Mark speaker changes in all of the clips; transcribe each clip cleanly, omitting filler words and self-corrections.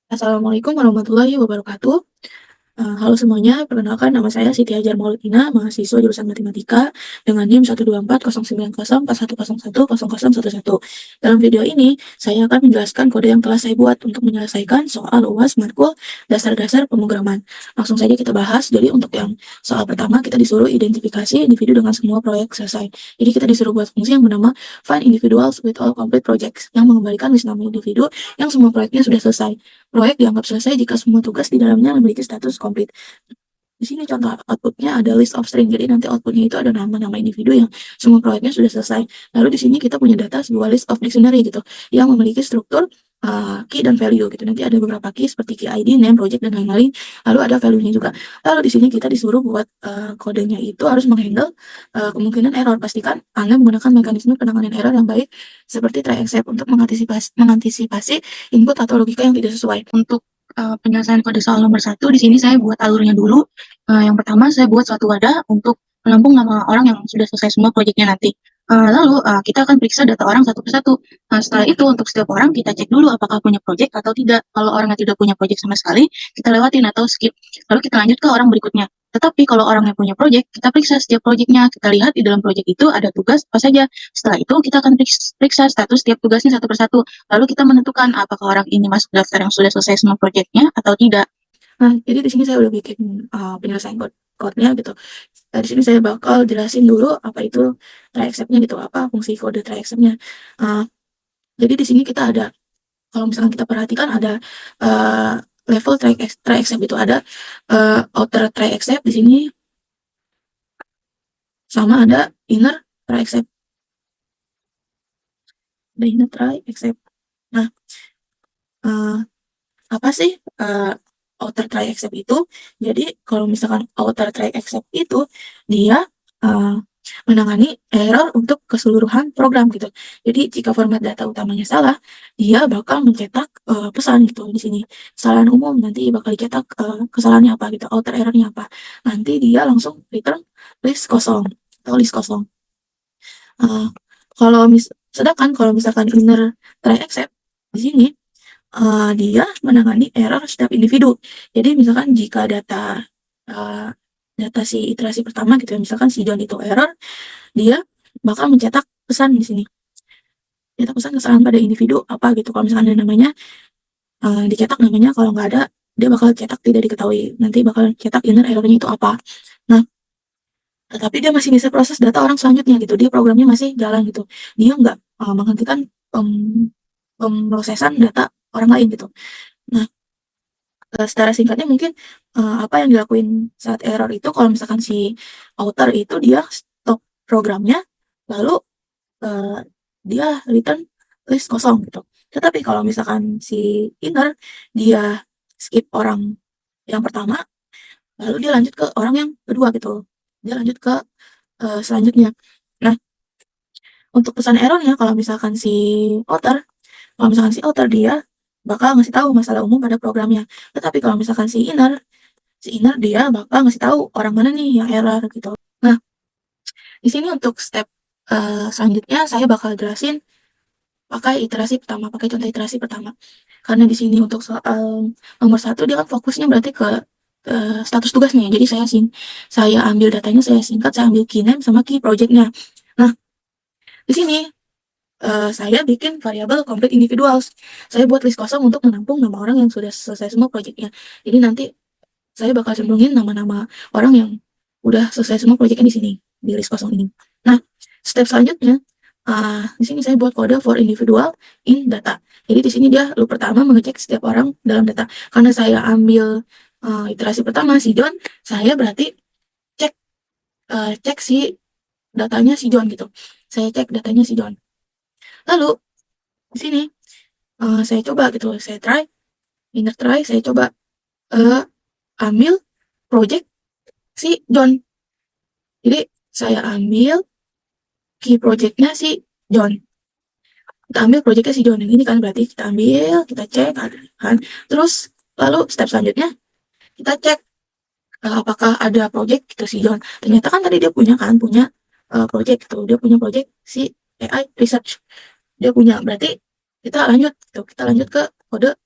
Speaker 1: Assalamualaikum warahmatullahi wabarakatuh. Halo semuanya, perkenalkan nama saya Siti Hajar Maulidina, mahasiswa jurusan Matematika dengan NIM 124090410110011. Dalam video ini, saya akan menjelaskan kode yang telah saya buat untuk menyelesaikan soal UAS Matkul Dasar-Dasar Pemrograman. Langsung saja kita bahas. Jadi untuk yang soal pertama, kita disuruh identifikasi individu dengan semua proyek selesai. Jadi kita disuruh buat fungsi yang bernama find individuals with all complete projects, yang mengembalikan list nama individu yang semua proyeknya sudah selesai. Proyek dianggap selesai jika semua tugas di dalamnya memiliki status komplit. Di sini contoh outputnya ada list of string, jadi nanti outputnya itu ada nama-nama individu yang semua proyeknya sudah selesai. Lalu di sini kita punya data sebuah list of dictionary gitu, yang memiliki struktur key dan value gitu. Nanti ada beberapa key seperti key ID, name, project, dan lain-lain. Lalu ada value-nya juga. Lalu di sini kita disuruh buat kodenya itu harus menghandle kemungkinan error. Pastikan Anda menggunakan mekanisme penanganan error yang baik seperti try except untuk mengantisipasi input atau logika yang tidak sesuai. Untuk penyelesaian kode soal nomor 1, di sini saya buat alurnya dulu. Yang pertama saya buat suatu wadah untuk menampung nama orang yang sudah selesai semua proyeknya nanti. Lalu kita akan periksa data orang satu persatu. Setelah itu untuk setiap orang kita cek dulu apakah punya proyek atau tidak. Kalau orangnya tidak punya proyek sama sekali, kita lewatin atau skip. Lalu kita lanjut ke orang berikutnya. Tetapi kalau orangnya punya proyek, kita periksa setiap proyeknya. Kita lihat di dalam proyek itu ada tugas apa saja. Setelah itu kita akan periksa status setiap tugasnya satu persatu. Lalu kita menentukan apakah orang ini masuk daftar yang sudah selesai semua proyeknya atau tidak. Nah, jadi di sini saya udah bikin penyelesaian code-nya gitu. Di sini saya bakal jelasin dulu apa itu try except-nya gitu, apa fungsi kode try except-nya. Jadi di sini kita ada, kalau misalkan kita perhatikan ada level try except itu ada outer try except di sini, sama ada inner try except. Ada inner try except. Nah, apa sih outer try except itu? Jadi kalau misalkan outer try except itu dia menangani error untuk keseluruhan program gitu. Jadi jika format data utamanya salah, dia bakal mencetak pesan gitu di sini. Kesalahan umum nanti bakal dicetak kesalahannya apa gitu, outer errornya apa. Nanti dia langsung return list kosong atau list kosong. Sedangkan kalau misalkan inner try except di sini dia menangani error setiap individu. Jadi misalkan jika data si iterasi pertama gitu ya, misalkan si John itu error, dia bakal mencetak pesan di sini. Cetak pesan kesalahan pada individu apa gitu. Kalau misalkan ada namanya, dicetak namanya, kalau nggak ada, dia bakal cetak tidak diketahui. Nanti bakal cetak inner errornya itu apa. Nah, tetapi dia masih bisa proses data orang selanjutnya gitu. Dia programnya masih jalan gitu. Dia nggak menghentikan pemrosesan data orang lain gitu. Nah, secara singkatnya mungkin apa yang dilakuin saat error itu, kalau misalkan si outer itu dia stop programnya, lalu dia return list kosong gitu. Tetapi kalau misalkan si inner dia skip orang yang pertama, lalu dia lanjut ke orang yang kedua gitu. Dia lanjut ke selanjutnya. Nah, untuk pesan errornya kalau misalkan si outer dia bakal ngasih tahu masalah umum pada programnya. Tetapi kalau misalkan si inner dia bakal ngasih tahu orang mana nih yang error gitu. Nah, di sini untuk step selanjutnya saya bakal jelasin pakai contoh iterasi pertama. Karena di sini untuk soal nomor 1 dia kan fokusnya berarti ke status tugasnya. Jadi saya ambil datanya, saya singkat, saya ambil key name sama key projectnya. Nah, di sini saya bikin variabel complete individuals. Saya buat list kosong untuk menampung nama orang yang sudah selesai semua projectnya. Jadi nanti saya bakal cenderungin nama-nama orang yang udah selesai semua proyeknya di sini, di list kosong ini. Nah, step selanjutnya, di sini saya buat kode for individual in data. Jadi di sini dia loop pertama mengecek setiap orang dalam data. Karena saya ambil iterasi pertama si John, saya berarti cek si datanya si John gitu. Saya cek datanya si John. Lalu di sini saya coba gitu, saya inner try, saya coba ambil project si John. Jadi saya ambil key projectnya si John. Kita ambil projectnya si John yang ini kan, berarti kita ambil, kita cek kan. Terus lalu step selanjutnya kita cek apakah ada project gitu si John. Ternyata kan tadi dia punya project gitu. Dia punya project si AI research. Dia punya, berarti kita lanjut gitu. Kita lanjut ke kode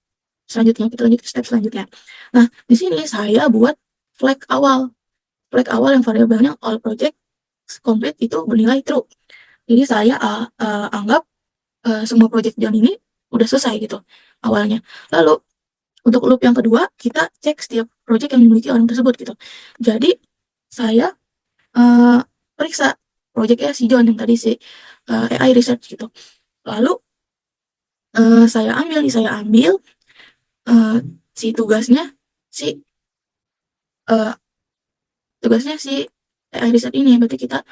Speaker 1: selanjutnya, kita lanjut ke step selanjutnya. Nah, di sini saya buat flag awal yang variabelnya all project complete itu bernilai true. Jadi saya anggap semua project John ini udah selesai gitu awalnya. Lalu untuk loop yang kedua, kita cek setiap project yang dimiliki orang tersebut gitu. Jadi saya periksa projectnya si John yang tadi si AI research gitu. Lalu saya ambil si tugasnya si uh, AI research ini, berarti kita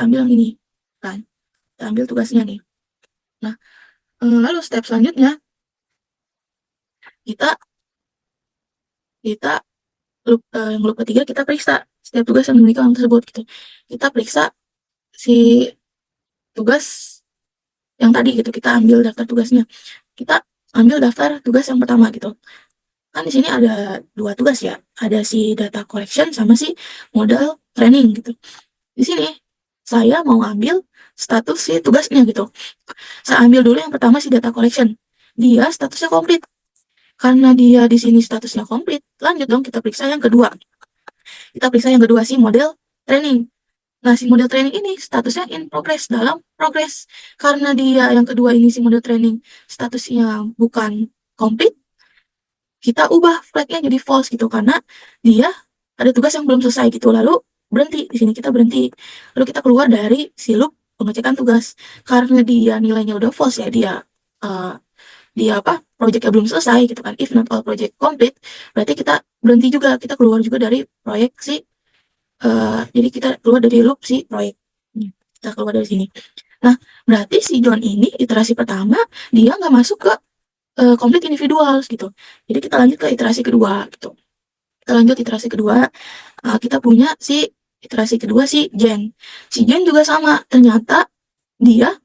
Speaker 1: ambil yang ini kan, kita ambil tugasnya nih. Nah, lalu step selanjutnya kita yang loop ketiga, kita periksa setiap tugas yang dimiliki orang tersebut gitu. Kita periksa si tugas yang tadi gitu, kita ambil daftar tugasnya. Kita ambil daftar tugas yang pertama gitu. Kan di sini ada 2 tugas ya, ada si data collection sama si model training gitu. Di sini saya mau ambil status si tugasnya gitu. Saya ambil dulu yang pertama si data collection. Dia statusnya komplit. Karena dia di sini statusnya komplit, lanjut dong kita periksa yang kedua. Kita periksa yang kedua si model training. Nah, si model training ini statusnya in progress, dalam progress. Karena dia yang kedua ini si model training statusnya bukan complete, kita ubah flagnya jadi false gitu, karena dia ada tugas yang belum selesai gitu. Lalu berhenti, di sini kita berhenti. Lalu kita keluar dari si loop pengecekan tugas. Karena dia nilainya udah false ya, dia projectnya belum selesai gitu kan, if not all project complete, berarti kita berhenti juga, kita keluar juga dari proyek si jadi kita keluar dari loop si proyek. Kita keluar dari sini. Nah, berarti si John ini iterasi pertama dia nggak masuk ke complete individuals gitu. Jadi kita lanjut ke iterasi kedua gitu. Kita lanjut iterasi kedua, kita punya si iterasi kedua si Jen. Si Jen juga sama, ternyata dia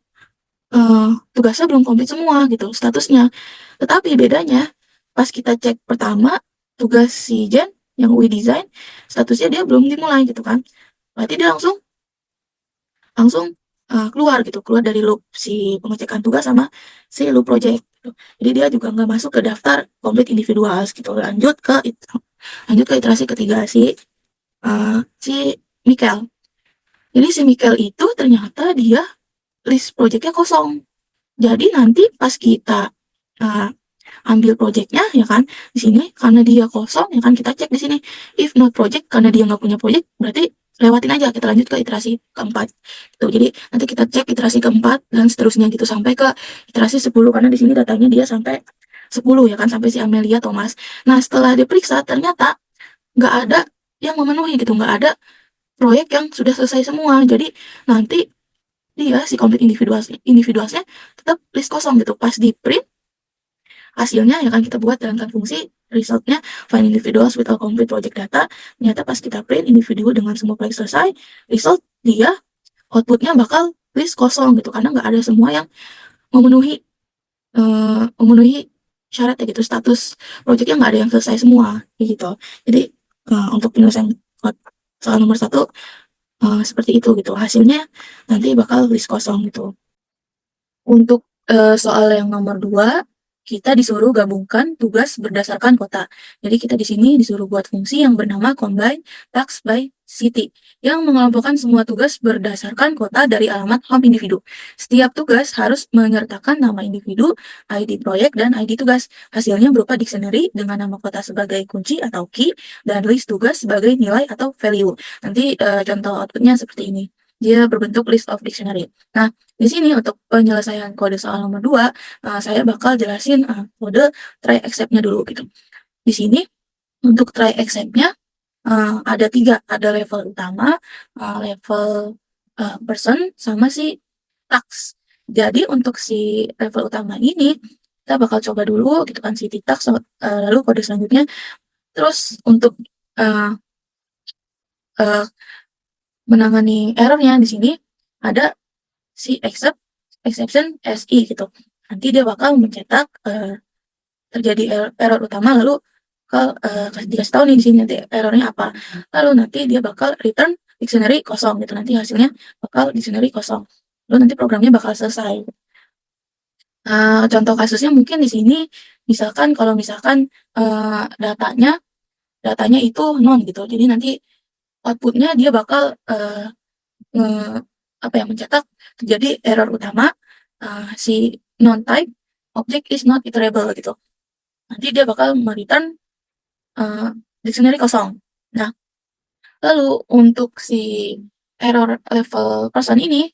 Speaker 1: tugasnya belum komplit semua gitu statusnya. Tetapi bedanya pas kita cek pertama tugas si Jen yang UI design, statusnya dia belum dimulai gitu kan. Berarti dia langsung keluar gitu, keluar dari loop si pengecekan tugas sama si loop project gitu. Jadi dia juga nggak masuk ke daftar complete individuals gitu. Lanjut ke iterasi ketiga si Michael. Jadi si Michael itu ternyata dia list projectnya kosong. Jadi nanti pas kita ambil projectnya ya kan, di sini karena dia kosong ya kan, kita cek di sini if not project, karena dia nggak punya project berarti lewatin aja, kita lanjut ke iterasi keempat gitu. Jadi nanti kita cek iterasi keempat dan seterusnya gitu sampai ke iterasi 10, karena di sini datanya dia sampai 10 ya kan, sampai si Amelia Thomas. Nah, setelah diperiksa ternyata nggak ada yang memenuhi gitu, nggak ada proyek yang sudah selesai semua. Jadi nanti dia si complete individualsnya tetap list kosong gitu. Pas di print hasilnya ya kan, kita buat jalankan fungsi resultnya find individuals with all complete project data. Ternyata pas kita print individu dengan semua proyek selesai, result dia outputnya bakal list kosong gitu, karena nggak ada semua yang memenuhi syaratnya gitu, status projectnya nggak ada yang selesai semua gitu. Jadi untuk penyelesaian soal nomor 1 seperti itu gitu, hasilnya nanti bakal list kosong gitu. Untuk soal yang nomor 2, kita disuruh gabungkan tugas berdasarkan kota. Jadi kita di sini disuruh buat fungsi yang bernama combine task by city yang mengelompokkan semua tugas berdasarkan kota dari alamat home individu. Setiap tugas harus menyertakan nama individu, ID proyek, dan ID tugas. Hasilnya berupa dictionary dengan nama kota sebagai kunci atau key dan list tugas sebagai nilai atau value. Nanti contoh outputnya seperti ini. Dia berbentuk list of dictionary. Nah, di sini untuk penyelesaian kode soal nomor 2, saya bakal jelasin kode try except-nya dulu gitu. Di sini untuk try except-nya ada 3, ada level utama, level person, sama si tax. Jadi untuk si level utama ini kita bakal coba dulu gitu kan si tax, lalu kode selanjutnya. Terus untuk menangani errornya di sini ada si exception SI gitu. Nanti dia bakal mencetak terjadi error utama, lalu dikasih tahu nih di sini nanti errornya apa. Lalu nanti dia bakal return dictionary kosong gitu. Nanti hasilnya bakal dictionary kosong. Lalu nanti programnya bakal selesai. Contoh kasusnya mungkin di sini Misalkan kalau misalkan datanya itu non gitu, jadi nanti outputnya dia bakal mencetak terjadi error utama, si non-type object is not iterable gitu. Nanti dia bakal return dictionary kosong. Nah, lalu untuk si error level person ini,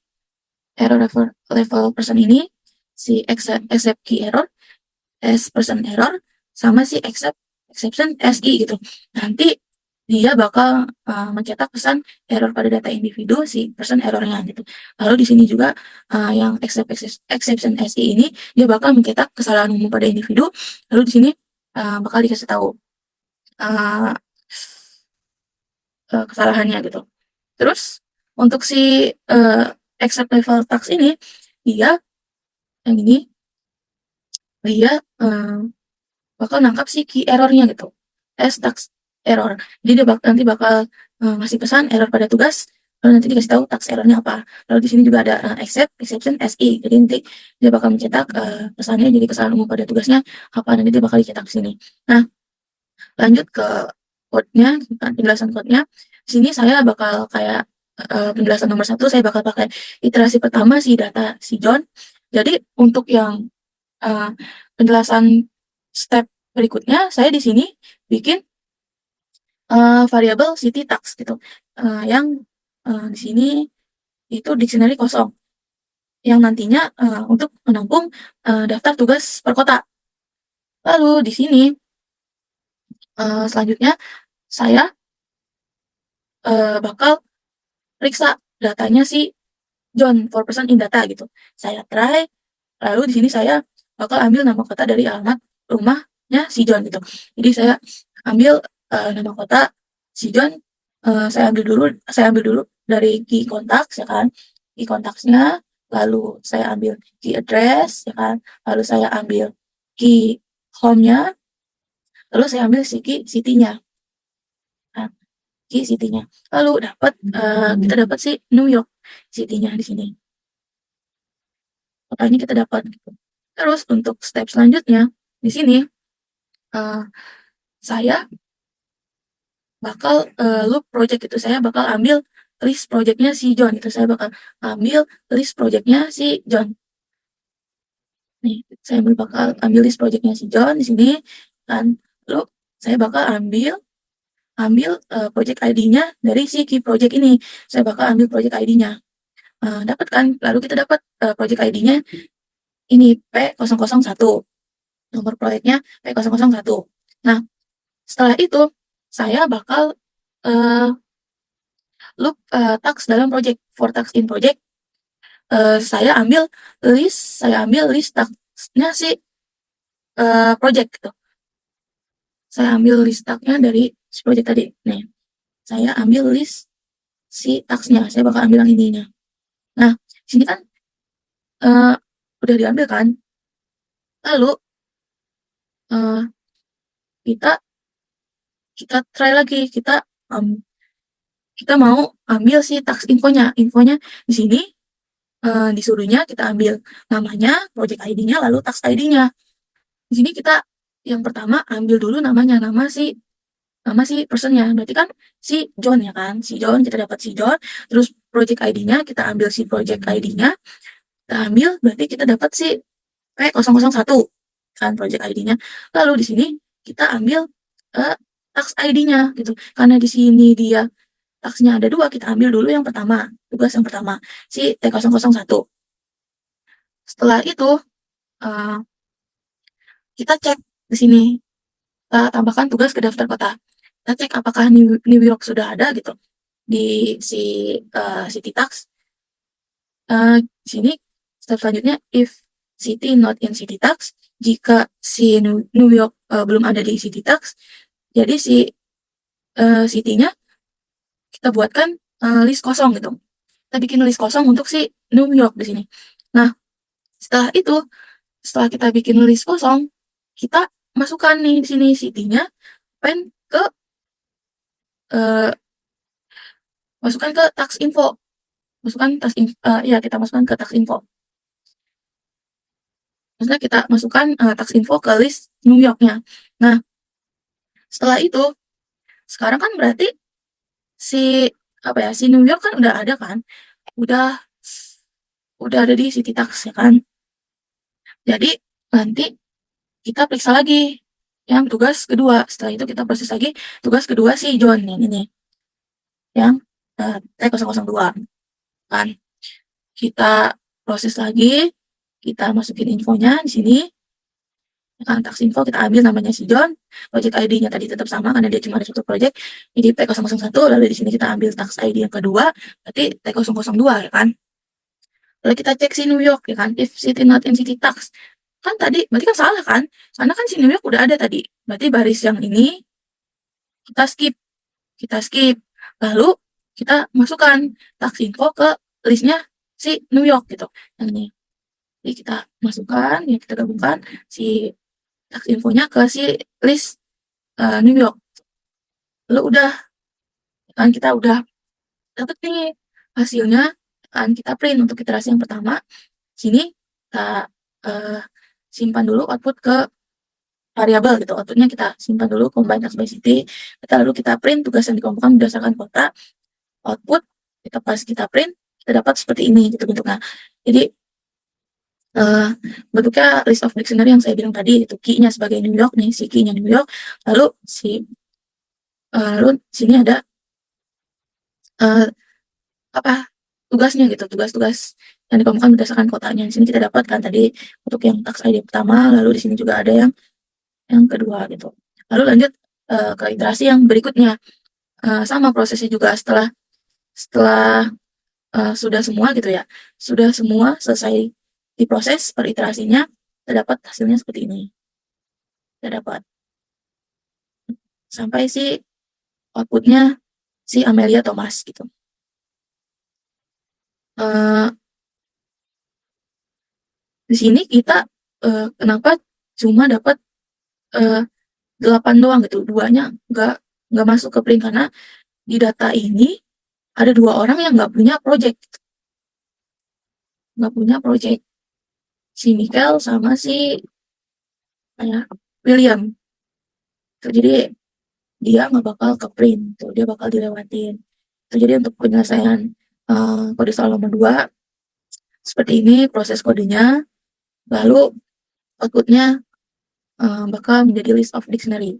Speaker 1: si except key error, as person error, sama si exception SI gitu. Nanti dia bakal mencetak pesan error pada data individu si person errornya gitu. Lalu di sini juga yang exception SI ini dia bakal mencetak kesalahan umum pada individu. Lalu di sini bakal dikasih tahu uh, kesalahannya gitu. Terus untuk si except level tax ini dia yang ini dia bakal nangkap si key errornya gitu, as tax error. Jadi dia nanti bakal ngasih pesan error pada tugas, lalu nanti dikasih tahu tax errornya apa. Lalu di sini juga ada exception SI. Jadi nanti dia bakal mencetak pesannya jadi kesalahan umum pada tugasnya apa, nanti dia bakal dicetak di sini. Nah, lanjut ke code-nya, penjelasan code-nya. Di sini saya bakal kayak penjelasan nomor 1, saya bakal pakai iterasi pertama si data si John. Jadi untuk yang penjelasan step berikutnya, saya di sini bikin variabel city tax gitu, yang di sini itu dictionary kosong, yang nantinya untuk menampung daftar tugas per kota. Lalu di sini selanjutnya saya bakal periksa datanya si John for person in data gitu. Saya try, lalu di sini saya bakal ambil nama kota dari alamat rumahnya si John gitu. Jadi saya ambil nama kota si John, saya ambil dulu dari key contacts ya kan, key contactsnya, lalu saya ambil key address ya kan, lalu saya ambil key home-nya, lalu saya ambil si key city-nya. Nah, key city-nya. Lalu kita dapat si New York city-nya di sini. Kotanya kita dapat gitu. Terus untuk step selanjutnya di sini saya bakal loop project itu, saya bakal ambil list projectnya si John itu, saya bakal ambil list projectnya si John. Nih, saya bakal ambil list projectnya si John di sini kan. Lalu saya bakal ambil project ID-nya dari si key project ini. Saya bakal ambil project ID-nya. Dapat kan? Lalu kita dapat project ID-nya ini P001. Nomor proyeknya P001. Nah, setelah itu saya bakal loop task dalam project. For task in project, saya ambil list tasknya si project gitu. Saya ambil list tasknya dari si project tadi. Nih, saya ambil list si tasknya. Saya bakal ambil yang ininya. Nah, sini kan udah diambil kan. Lalu kita try lagi, kita mau ambil si task infonya di sini. Disuruhnya kita ambil namanya, project ID-nya, lalu task ID-nya. Di sini kita yang pertama ambil dulu namanya, nama si personnya. Berarti kan si John ya kan, si John, kita dapat si John. Terus project ID-nya kita ambil si project ID-nya, kita ambil, berarti kita dapat si P001 kan project ID-nya. Lalu di sini kita ambil task ID-nya gitu. Karena di sini dia tasknya ada 2, kita ambil dulu yang pertama, tugas yang pertama, si T001. Setelah itu kita cek di sini, kita tambahkan tugas ke daftar kota. Kita cek apakah New York sudah ada gitu di si city tax. Di sini step selanjutnya, if city not in city tax, jika si New York belum ada di city tax, jadi si city-nya kita buatkan list kosong gitu. Kita bikin list kosong untuk si New York di sini. Nah, setelah itu, setelah kita bikin list kosong, kita masukkan nih di sini city-nya, pen ke masukkan ke tax info. Ya, kita masukkan ke tax info. Maksudnya kita masukkan tax info ke list New York-nya. Nah, setelah itu sekarang kan berarti si si New York kan udah ada kan, udah ada di City Tax ya kan. Jadi nanti kita periksa lagi yang tugas kedua. Setelah itu kita proses lagi tugas kedua si John yang ini, yang T002 kan. Kita proses lagi, kita masukin infonya di sini. Kan tax info kita ambil namanya si John, project ID-nya tadi tetap sama karena dia cuma ada satu project, jadi T001. Lalu di sini kita ambil tax ID yang kedua, berarti T002 ya kan. Lalu kita cek si New York ya kan, if city not in city tax. Kan tadi berarti kan salah kan? Karena kan si New York udah ada tadi. Berarti baris yang ini kita skip. Kita skip. Lalu kita masukkan tax info ke listnya si New York gitu. Yang ini. Jadi kita masukkan, ya kita gabungkan si tax infonya ke si list New York. Lalu udah kan kita udah dapet nih hasilnya, kan kita print untuk iterasi yang pertama. Sini kita simpan dulu output ke variabel gitu. Outputnya kita simpan dulu combine tax by city. Lalu kita print tugas yang dikumpulkan berdasarkan kota. Output kita print, kita dapat seperti ini gitu bentuknya. Jadi bentuknya list of dictionary yang saya bilang tadi, itu key-nya sebagai New York nih, si key-nya New York. Lalu lalu sini ada tugasnya gitu, tugas-tugas yang dikumpulkan berdasarkan kotanya. Di sini kita dapatkan tadi untuk yang tax ID pertama, lalu di sini juga ada yang kedua gitu. Lalu lanjut ke iterasi yang berikutnya. Sama prosesnya juga setelah sudah semua gitu ya, sudah semua selesai diproses per iterasinya, kita dapat hasilnya seperti ini. Kita dapat sampai si outputnya si Amelia Thomas gitu. Di sini kita kenapa cuma dapat 8 doang gitu, duanya nggak masuk ke print karena di data ini ada 2 orang yang nggak punya project, si Michael sama si William. Jadi dia nggak bakal ke print, tuh dia bakal dilewatin. Jadi untuk penyelesaian kode soal nomor 2 seperti ini proses kodenya, lalu outputnya bakal menjadi list of dictionary.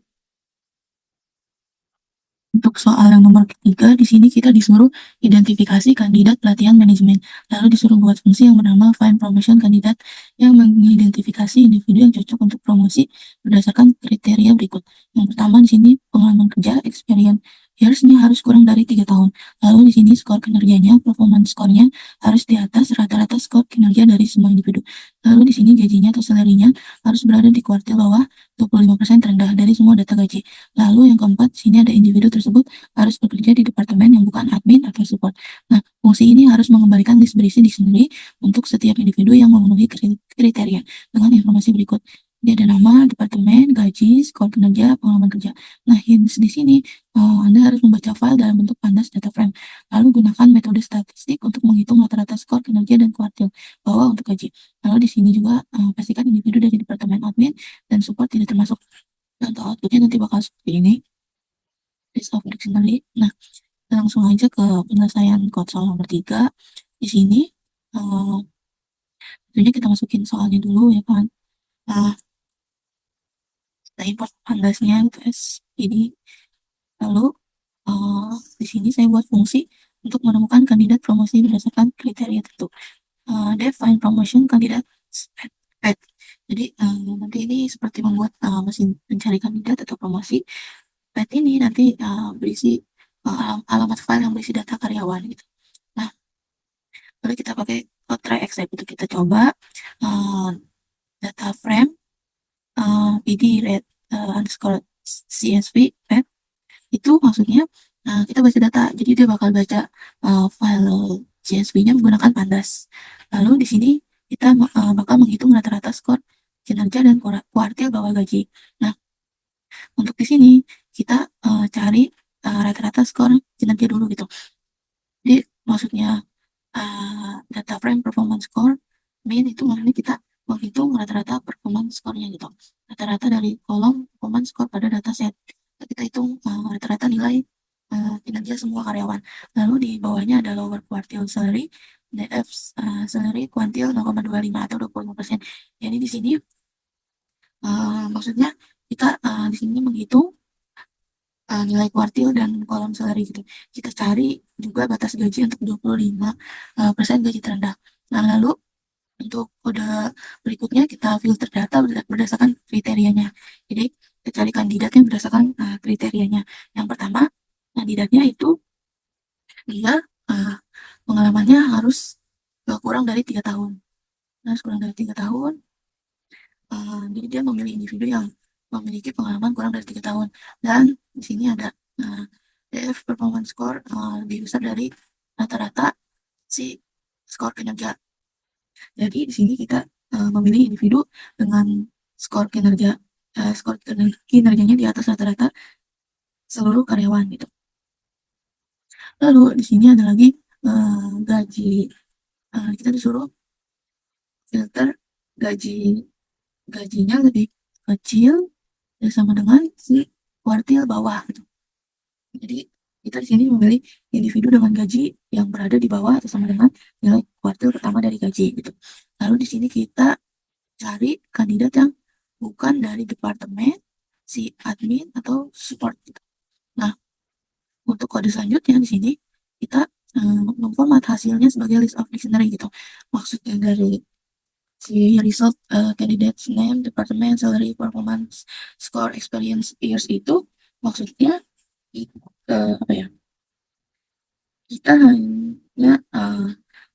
Speaker 1: Untuk soal yang nomor ketiga, di sini kita disuruh identifikasi kandidat pelatihan manajemen. Lalu disuruh buat fungsi yang bernama find promotion kandidat yang mengidentifikasi individu yang cocok untuk promosi berdasarkan kriteria berikut. Yang pertama di sini pengalaman kerja, experience years-nya harus kurang dari 3 tahun. Lalu di sini skor kinerjanya, performance score-nya harus di atas rata-rata skor kinerja dari semua individu. Lalu di sini gajinya atau salary-nya harus berada di kuartil bawah 25% terendah dari semua data gaji. Lalu yang keempat, sini ada individu tersebut harus bekerja di departemen yang bukan admin atau support. Nah, fungsi ini harus mengembalikan list berisi dictionary untuk setiap individu yang memenuhi kriteria dengan informasi berikut. Dia ada nama, departemen, gaji, skor kinerja, pengalaman kerja. Nah, hints di sini, Anda harus membaca file dalam bentuk pandas data frame. Lalu gunakan metode statistik untuk menghitung rata-rata skor kinerja dan kuartil bawah untuk gaji. Lalu di sini juga pastikan individu dari departemen admin dan support tidak termasuk. Contoh outputnya nanti bakal seperti ini. List of dictionary. Nah, kita langsung aja ke penyelesaian code soal nomor 3. Di sini, tentunya kita masukin soalnya dulu ya kan. Nah, kita import pandasnya itu ini. Lalu, di sini saya buat fungsi untuk menemukan kandidat promosi berdasarkan kriteria tertentu. Define promotion kandidat path. Jadi, nanti ini seperti membuat mesin pencari kandidat atau promosi. Path ini nanti berisi alamat file yang berisi data karyawan gitu. Nah, lalu kita pakai try except itu kita coba data frame pd red underscore csv path itu maksudnya kita baca data, jadi dia bakal baca file CSV-nya menggunakan pandas. Lalu di sini kita bakal menghitung rata-rata skor kinerja dan kuartil bawah gaji. Nah, untuk di sini kita cari rata-rata skor kinerja dulu gitu. Jadi maksudnya data frame performance score min itu maksudnya kita menghitung rata-rata performance skornya gitu. Rata-rata dari kolom performance skor pada dataset. Kita hitung rata-rata nilai kinerja semua karyawan. Lalu di bawahnya ada lower quartile salary, DF salary kuantil 0,25 atau 25%. Jadi di sini maksudnya kita di sini menghitung nilai kuartil dan kolom salary gitu. Kita cari juga batas gaji untuk 25% gaji terendah. Nah, lalu untuk kode berikutnya kita filter data berdasarkan kriterianya. Jadi kita cari kandidatnya berdasarkan kriterianya. Yang pertama, kandidatnya itu dia pengalamannya harus kurang dari 3 tahun. Harus kurang dari 3 tahun. Jadi dia memilih individu yang memiliki pengalaman kurang dari 3 tahun. Dan di sini ada DF performance score lebih besar dari rata-rata si skor kinerja. Jadi di sini kita memilih individu dengan skor kinerjanya di atas rata-rata seluruh karyawan gitu. Lalu di sini ada lagi gaji. Kita disuruh filter gajinya lebih kecil ya sama dengan si kuartil bawah gitu. Jadi kita di sini memilih individu dengan gaji yang berada di bawah atau sama dengan nilai kuartil pertama dari gaji gitu. Lalu di sini kita cari kandidat yang bukan dari departemen, si admin atau support gitu. Nah, untuk kode selanjutnya di sini kita memformat hasilnya sebagai list of dictionary gitu. Maksudnya dari si result candidate's name, department, salary, performance, score, experience, years itu maksudnya apa ya? Kita hanya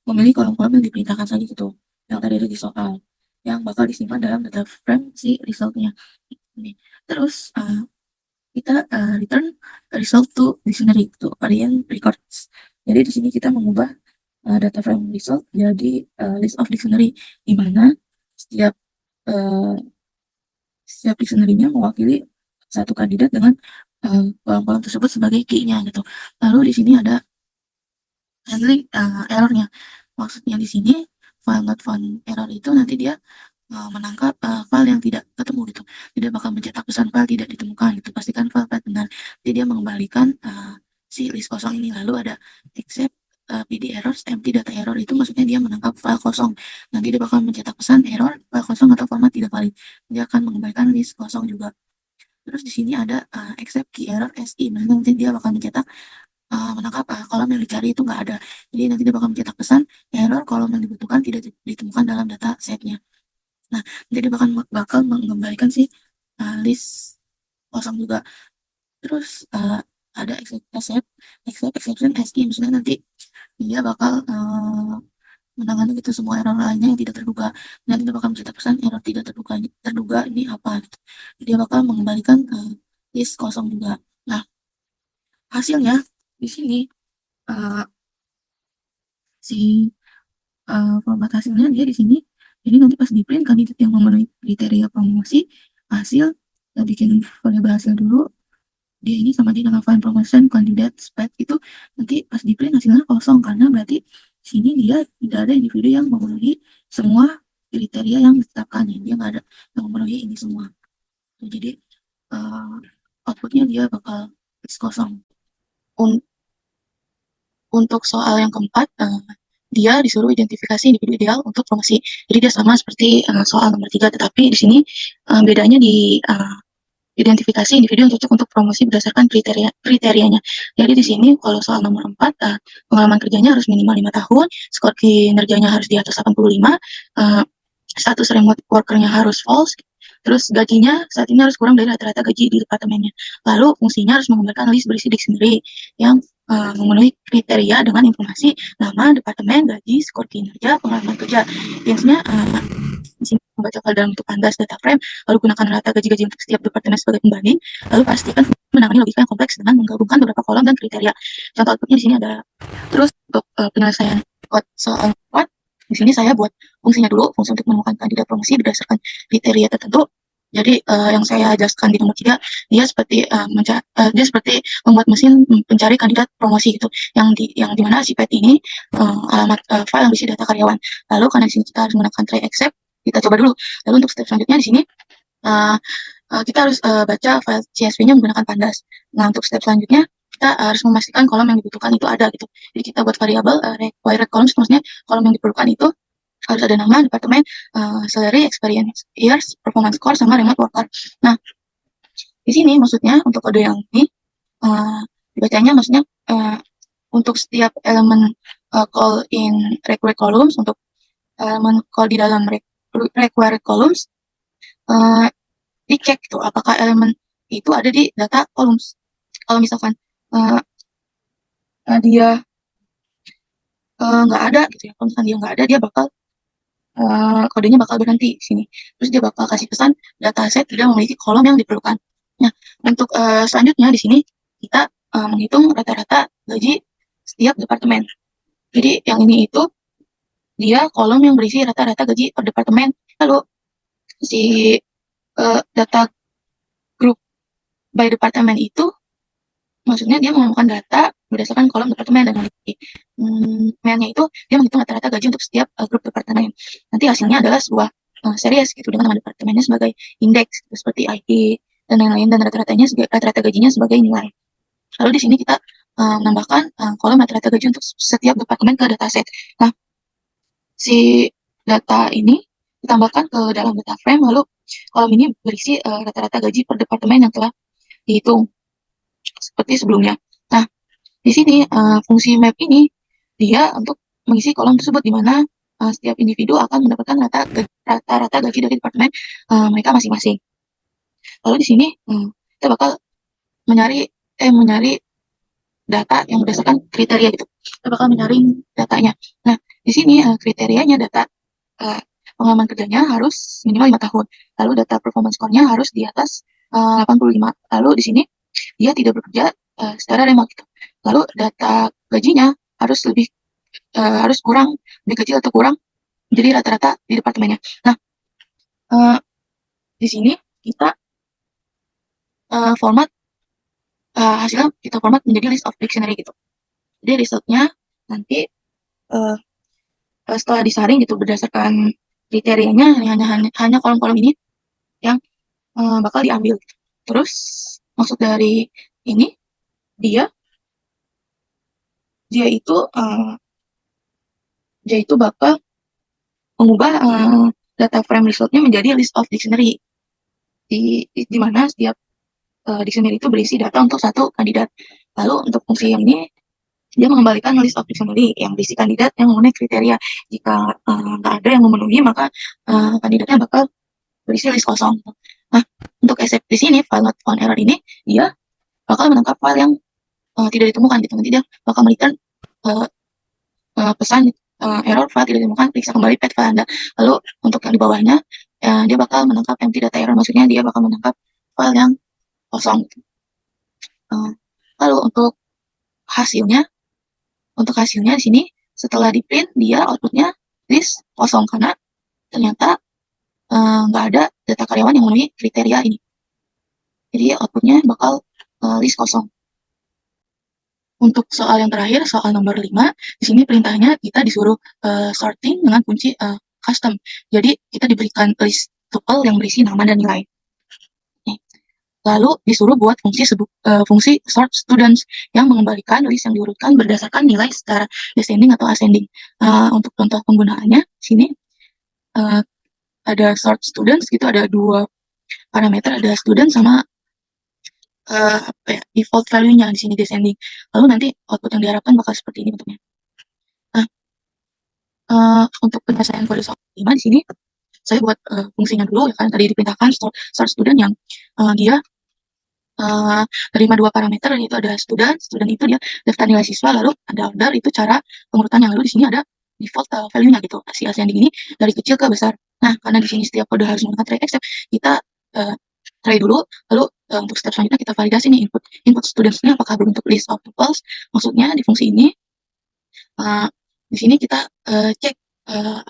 Speaker 1: memilih kolom-kolom yang diperintahkan saja gitu, yang tadi ada di soal, yang bakal disimpan dalam data frame si resultnya. Ini. Terus kita return result to dictionary to variant records. Jadi di sini kita mengubah data frame result jadi list of dictionary, di mana setiap dictionary-nya mewakili satu kandidat dengan kolom-kolom tersebut sebagai key-nya gitu. Lalu di sini ada handling errornya. Maksudnya di sini file not found error itu nanti dia menangkap file yang tidak ketemu gitu. Tidak bakal mencetak pesan file tidak ditemukan gitu. Pastikan file benar. Jadi dia mengembalikan si list kosong ini. Lalu ada except PD errors, empty data error itu maksudnya dia menangkap file kosong. Nanti dia bakal mencetak pesan error, file kosong atau format tidak valid. Dia akan mengembalikan list kosong juga. Terus di sini ada except key error SI. Maksudnya nanti dia bakal mencetak menangkap kolom yang dicari itu nggak ada. Jadi nanti dia bakal mencetak pesan error kolom yang dibutuhkan tidak ditemukan dalam data setnya. Nah, nanti dia bakal mengembalikan si list kosong juga. Terus ada exception SI, maksudnya nanti dia bakal menangani gitu semua error lainnya yang tidak terduga. Nanti dia bakal mencetak pesan error tidak terduga ini apa gitu. Dia bakal mengembalikan list kosong juga. Nah, hasilnya di sini si format hasilnya dia di sini. Jadi nanti pas di print kandidat yang memenuhi kriteria promosi hasil kita bikin variabel hasil dulu. Dia ini sama dia dengan find promotion kandidat spec itu nanti pas di print hasilnya kosong karena berarti di sini dia tidak ada individu yang memenuhi semua kriteria yang ditetapkan. Dia nggak ada yang memenuhi ini semua. Jadi outputnya dia bakal kosong. Untuk soal yang keempat, dia disuruh identifikasi individu ideal untuk promosi. Jadi dia sama seperti soal nomor 3, tetapi di sini bedanya di identifikasi individu yang cocok untuk promosi berdasarkan kriterianya. Jadi di sini kalau soal nomor 4, pengalaman kerjanya harus minimal 5 tahun, skor kinerjanya harus di atas 85, status remote worker-nya harus false, terus gajinya saat ini harus kurang dari rata-rata gaji di departemennya. Lalu fungsinya harus menggambarkan list berisi dictionary yang memenuhi kriteria dengan informasi nama, departemen, gaji, skor kinerja, pengalaman kerja. Biasanya di sini membaca file dalam bentuk pandas data frame, lalu gunakan rata gaji-gaji untuk setiap departemen sebagai pembanding, lalu pastikan menangani logika yang kompleks dengan menggabungkan beberapa kolom dan kriteria. Contoh outputnya di sini ada. Terus untuk penyelesaian soal 4, di sini saya buat fungsinya dulu, fungsi untuk menemukan kandidat promosi berdasarkan kriteria tertentu. Jadi yang saya jelaskan di nomor 3, dia seperti membuat mesin pencari kandidat promosi gitu, yang dimana si pet ini alamat file yang berisi data karyawan. Lalu karena di sini kita harus menggunakan try except, kita coba dulu. Lalu untuk step selanjutnya di sini kita harus baca file CSV-nya menggunakan pandas. Nah, untuk step selanjutnya kita harus memastikan kolom yang dibutuhkan itu ada gitu. Jadi kita buat variabel required columns, maksudnya kolom yang diperlukan itu harus ada nama, departemen, salary, experience years, performance score, sama remote worker. Nah, di sini maksudnya untuk kode yang ini dibacanya maksudnya untuk setiap elemen call in required columns, untuk elemen call di dalam required columns, dicek gitu apakah elemen itu ada di data columns. Kalau misalkan dia nggak ada gitu ya, kalau misalkan dia nggak ada, dia bakal kodenya bakal berhenti di sini. Terus dia bakal kasih pesan dataset tidak memiliki kolom yang diperlukan. Nah, untuk selanjutnya di sini kita menghitung rata-rata gaji setiap departemen. Jadi yang ini itu dia kolom yang berisi rata-rata gaji per departemen. Lalu si data group by departemen itu maksudnya dia mengumpulkan data berdasarkan kolom departemen, dan mainnya itu dia menghitung rata-rata gaji untuk setiap grup departemen. Nanti hasilnya adalah sebuah series gitu dengan nama departemennya sebagai indeks gitu, seperti IT dan lain-lain, dan rata-rata gajinya sebagai nilai. Lalu di sini kita menambahkan kolom rata-rata gaji untuk setiap departemen ke dataset. Nah, si data ini ditambahkan ke dalam data frame, lalu kolom ini berisi rata-rata gaji per departemen yang telah dihitung seperti sebelumnya. Nah, di sini fungsi map ini dia untuk mengisi kolom tersebut, di mana setiap individu akan mendapatkan rata-rata gaji dari departemen mereka masing-masing. Lalu di sini kita bakal mencari data yang berdasarkan kriteria gitu. Kita bakal menyaring datanya. Nah, di sini kriterianya data pengalaman kerjanya harus minimal 5 tahun. Lalu data performance score-nya harus di atas 85. Lalu di sini dia tidak bekerja secara remote gitu. Lalu data gajinya harus kurang, lebih kecil atau kurang jadi rata-rata di departemennya. Nah, di sini kita hasilnya kita format menjadi list of dictionary gitu. Jadi resultnya nanti setelah disaring gitu berdasarkan kriterianya, hanya kolom-kolom ini yang bakal diambil. Terus maksud dari ini dia itu bakal mengubah data frame resultnya menjadi list of dictionary, di mana setiap dictionary itu berisi data untuk satu kandidat. Lalu untuk fungsi yang ini dia mengembalikan list of dictionary yang berisi kandidat yang memenuhi kriteria. Jika nggak ada yang memenuhi, maka kandidatnya bakal berisi list kosong. Nah, untuk except di sini file not found error ini dia bakal menangkap file yang tidak ditemukan gitu. Nanti dia bakal memberikan pesan error file tidak ditemukan, periksa kembali pet file Anda. Lalu untuk yang di bawahnya dia bakal menangkap empty data error, maksudnya dia bakal menangkap file yang kosong gitu. Lalu untuk hasilnya di sini setelah di print dia outputnya list kosong karena ternyata nggak ada data karyawan yang memenuhi kriteria ini. Jadi outputnya bakal list kosong. Untuk soal yang terakhir, soal nomor 5, di sini perintahnya kita disuruh sorting dengan kunci custom. Jadi kita diberikan list tuple yang berisi nama dan nilai. Lalu disuruh buat fungsi sort students yang mengembalikan list yang diurutkan berdasarkan nilai secara descending atau ascending. Untuk contoh penggunaannya, sini ada sort students gitu, ada 2 parameter, ada student sama default value-nya di sini descending. Lalu nanti output yang diharapkan bakal seperti ini bentuknya. Nah, untuk penyelesaian kode soal 5 di sini saya buat fungsinya dulu ya kan, tadi diperintahkan start student yang dia terima 2 parameter, yaitu ada student itu dia daftar nilai siswa, lalu ada order itu cara pengurutan, yang lalu di sini ada default value-nya gitu, si ascending ini dari kecil ke besar. Nah, karena di sini setiap kode harus menggunakan try except, kita try dulu, lalu untuk step selanjutnya kita validasi nih input students-nya apakah berbentuk list of tuples. Maksudnya di fungsi ini di sini kita cek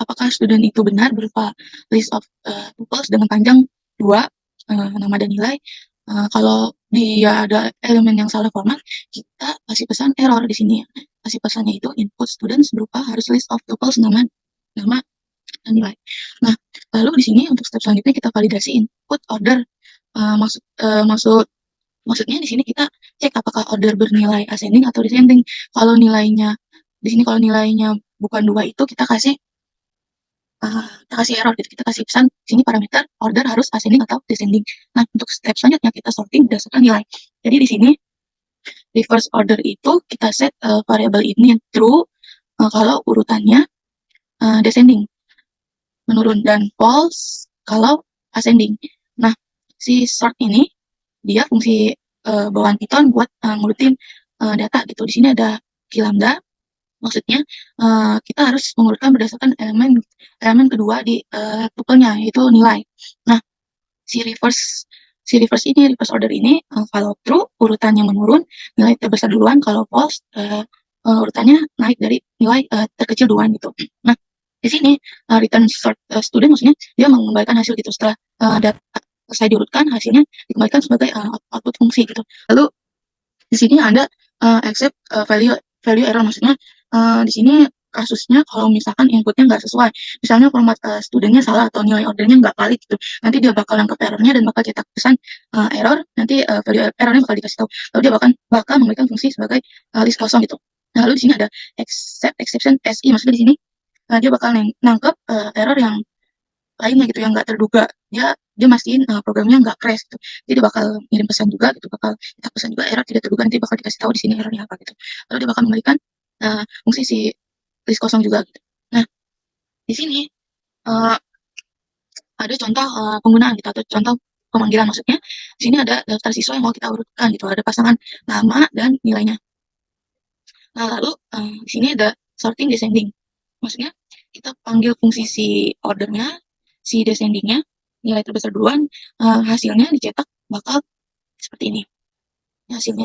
Speaker 1: apakah student itu benar berupa list of tuples dengan panjang 2 nama dan nilai. Kalau dia ada elemen yang salah format, kita kasih pesan error di sini. Kasih pesannya itu input students berupa harus list of tuples nama dan nilai. Nah, lalu di sini untuk step selanjutnya kita validasi input order. Maksudnya di sini kita cek apakah order bernilai ascending atau descending. Kalau nilainya di sini kalau nilainya bukan 2 itu kita kasih error gitu, kita kasih pesan sini parameter order harus ascending atau descending. Nah, untuk step selanjutnya kita sorting berdasarkan nilai. Jadi di sini reverse order itu kita set variabel ini true kalau urutannya descending, menurun, dan false kalau ascending. Nah, si sort ini dia fungsi bawaan Python buat ngurutin data gitu. Di sini ada key lambda, maksudnya kita harus mengurutkan berdasarkan elemen kedua di tupelnya, yaitu nilai. Nah, si reverse order ini kalau true urutannya menurun, nilai terbesar duluan, kalau false urutannya naik dari nilai terkecil duluan gitu. Nah, di sini return sort student maksudnya dia mengembalikan hasil gitu setelah data selesai diurutkan, hasilnya dikembalikan sebagai output fungsi gitu. Lalu di sini ada accept value error, maksudnya di sini kasusnya kalau misalkan inputnya nggak sesuai, misalnya format studentnya salah atau nilai ordernya nggak valid gitu, nanti dia bakal nangkep errornya dan bakal cetak pesan error, nanti value errornya bakal dikasih tahu, lalu dia bakal memberikan fungsi sebagai list kosong gitu. Nah, lalu di sini ada accept exception SI, maksudnya di sini dia bakal nangkep error yang lainnya gitu, yang nggak terduga, dia mastiin programnya nggak crash gitu. Jadi dia bakal ngirim pesan juga gitu, bakal cetak pesan juga error tidak terduga, nanti bakal dikasih tahu di sini errornya apa gitu. Lalu dia bakal memberikan fungsi si list kosong juga gitu. Nah, di sini ada contoh penggunaan gitu, atau contoh pemanggilan, maksudnya di sini ada daftar siswa yang mau kita urutkan gitu, ada pasangan nama dan nilainya. Nah, lalu di sini ada sorting descending, maksudnya kita panggil fungsi si ordernya, si descendingnya, nilai terbesar duluan, hasilnya dicetak bakal seperti ini. Hasil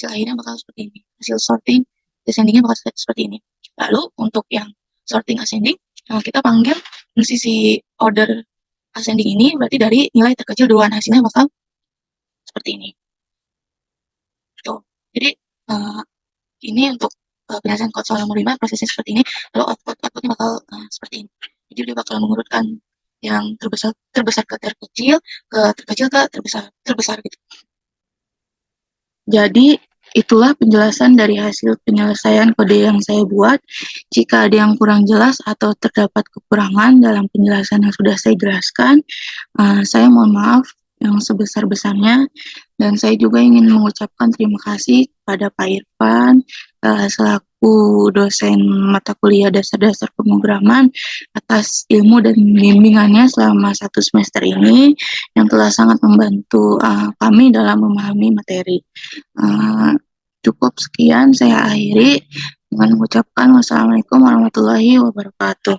Speaker 1: akhirnya bakal seperti ini. Hasil sorting descendingnya bakal seperti ini. Lalu untuk yang sorting ascending, kita panggil fungsi si order ascending ini berarti dari nilai terkecil duluan, hasilnya bakal seperti ini. Tuh. Jadi ini untuk penjelasan code soal nomor 5, prosesnya seperti ini. Lalu outputnya bakal seperti ini. Jadi dia bakal mengurutkan yang terbesar ke terkecil ke terbesar gitu. Jadi itulah penjelasan dari hasil penyelesaian kode yang saya buat. Jika ada yang kurang jelas atau terdapat kekurangan dalam penjelasan yang sudah saya jelaskan, saya mohon maaf yang sebesar-besarnya, dan saya juga ingin mengucapkan terima kasih kepada Pak Irfan selaku dosen mata kuliah dasar-dasar pemrograman atas ilmu dan bimbingannya selama 1 semester ini yang telah sangat membantu kami dalam memahami materi. Cukup sekian, saya akhiri dengan mengucapkan wassalamualaikum warahmatullahi wabarakatuh.